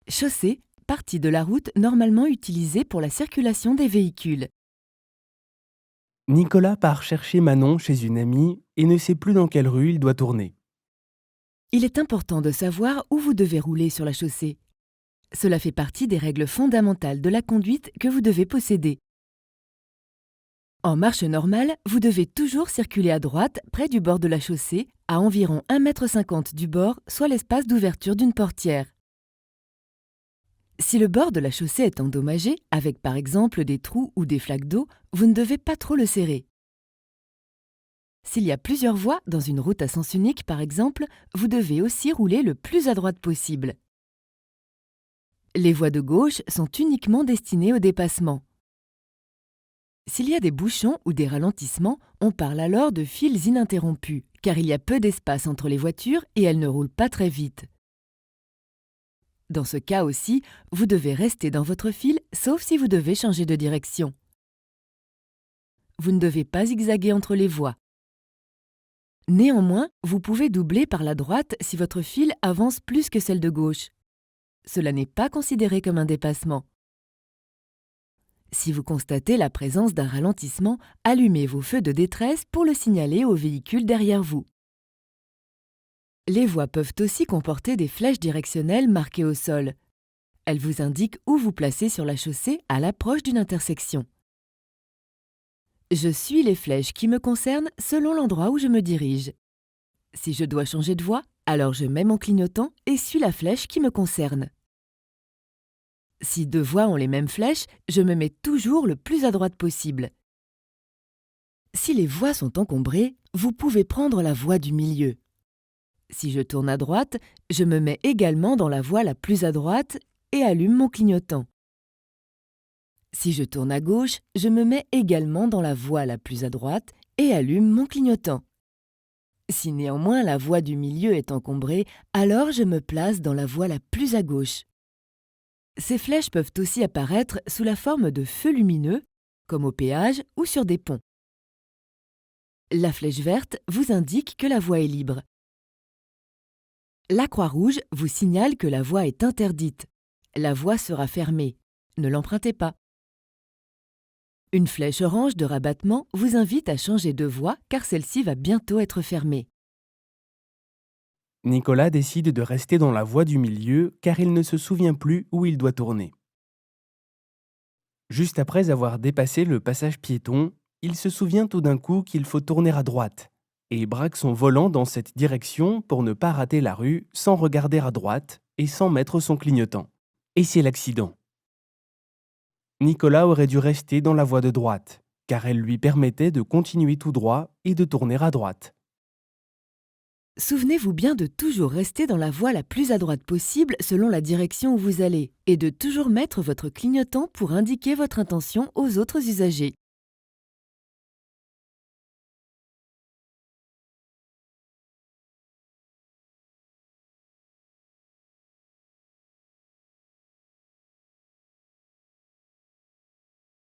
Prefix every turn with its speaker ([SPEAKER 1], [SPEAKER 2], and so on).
[SPEAKER 1] Chaussée, partie de la route normalement utilisée pour la circulation des véhicules.
[SPEAKER 2] Nicolas part chercher Manon chez une amie et ne sait plus dans quelle rue il doit tourner.
[SPEAKER 1] Il est important de savoir où vous devez rouler sur la chaussée. Cela fait partie des règles fondamentales de la conduite que vous devez posséder. En marche normale, vous devez toujours circuler à droite, près du bord de la chaussée, à environ 1,50 m du bord, soit l'espace d'ouverture d'une portière. Si le bord de la chaussée est endommagé, avec par exemple des trous ou des flaques d'eau, vous ne devez pas trop le serrer. S'il y a plusieurs voies, dans une route à sens unique par exemple, vous devez aussi rouler le plus à droite possible. Les voies de gauche sont uniquement destinées au dépassement. S'il y a des bouchons ou des ralentissements, on parle alors de files ininterrompues, car il y a peu d'espace entre les voitures et elles ne roulent pas très vite. Dans ce cas aussi, vous devez rester dans votre file, sauf si vous devez changer de direction. Vous ne devez pas zigzaguer entre les voies. Néanmoins, vous pouvez doubler par la droite si votre file avance plus que celle de gauche. Cela n'est pas considéré comme un dépassement. Si vous constatez la présence d'un ralentissement, allumez vos feux de détresse pour le signaler au véhicule derrière vous. Les voies peuvent aussi comporter des flèches directionnelles marquées au sol. Elles vous indiquent où vous placez sur la chaussée à l'approche d'une intersection. Je suis les flèches qui me concernent selon l'endroit où je me dirige. Si je dois changer de voie, alors je mets mon clignotant et suis la flèche qui me concerne. Si deux voies ont les mêmes flèches, je me mets toujours le plus à droite possible. Si les voies sont encombrées, vous pouvez prendre la voie du milieu. Si je tourne à droite, je me mets également dans la voie la plus à droite et allume mon clignotant. Si je tourne à gauche, je me mets également dans la voie la plus à droite et allume mon clignotant. Si néanmoins la voie du milieu est encombrée, alors je me place dans la voie la plus à gauche. Ces flèches peuvent aussi apparaître sous la forme de feux lumineux, comme au péage ou sur des ponts. La flèche verte vous indique que la voie est libre. La croix rouge vous signale que la voie est interdite. La voie sera fermée. Ne l'empruntez pas. Une flèche orange de rabattement vous invite à changer de voie car celle-ci va bientôt être fermée.
[SPEAKER 2] Nicolas décide de rester dans la voie du milieu car il ne se souvient plus où il doit tourner. Juste après avoir dépassé le passage piéton, il se souvient tout d'un coup qu'il faut tourner à droite et braque son volant dans cette direction pour ne pas rater la rue sans regarder à droite et sans mettre son clignotant. Et c'est l'accident. Nicolas aurait dû rester dans la voie de droite, car elle lui permettait de continuer tout droit et de tourner à droite.
[SPEAKER 1] Souvenez-vous bien de toujours rester dans la voie la plus à droite possible selon la direction où vous allez et de toujours mettre votre clignotant pour indiquer votre intention aux autres usagers.